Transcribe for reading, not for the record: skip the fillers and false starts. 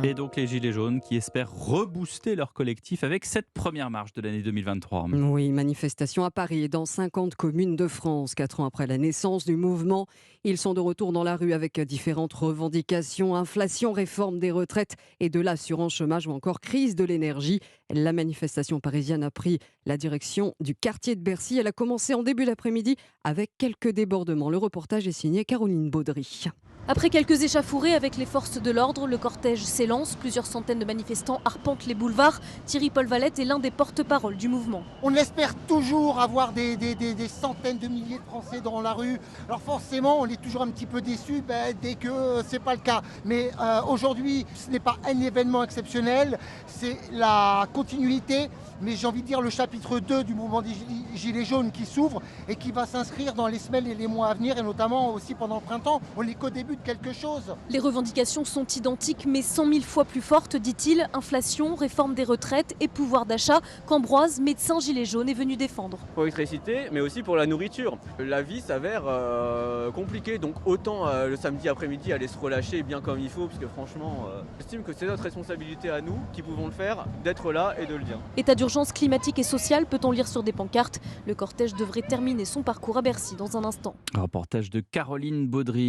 Et donc les Gilets jaunes qui espèrent rebooster leur collectif avec cette première marche de l'année 2023. Oui, manifestation à Paris et dans 50 communes de France. 4 ans après la naissance du mouvement, ils sont de retour dans la rue avec différentes revendications, inflation, réforme des retraites et de l'assurance chômage ou encore crise de l'énergie. La manifestation parisienne a pris la direction du quartier de Bercy. Elle a commencé en début d'après-midi avec quelques débordements. Le reportage est signé Caroline Baudry. Après quelques échauffourées avec les forces de l'ordre, le cortège s'élance. Plusieurs centaines de manifestants arpentent les boulevards. Thierry-Paul Valette est l'un des porte-parole du mouvement. On espère toujours avoir des centaines de milliers de Français dans la rue. Alors forcément, on est toujours un petit peu déçus dès que c'est pas le cas. Mais aujourd'hui, ce n'est pas un événement exceptionnel, c'est la continuité. Mais j'ai envie de dire le chapitre 2 du mouvement des Gilets jaunes qui s'ouvre et qui va s'inscrire dans les semaines et les mois à venir, et notamment aussi pendant le printemps. On n'est qu'au début de quelque chose. Les revendications sont identiques mais 100 000 fois plus fortes, dit-il. Inflation, réforme des retraites et pouvoir d'achat qu'Ambroise, médecin gilet jaune, est venu défendre. Pour l'électricité, mais aussi pour la nourriture. La vie s'avère compliquée, donc autant le samedi après-midi aller se relâcher bien comme il faut, parce que franchement, j'estime que c'est notre responsabilité à nous, qui pouvons le faire, d'être là et de le dire. État d'urgence climatique et sociale, peut-on lire sur des pancartes. Le cortège devrait terminer son parcours à Bercy dans un instant. Reportage de Caroline Baudry.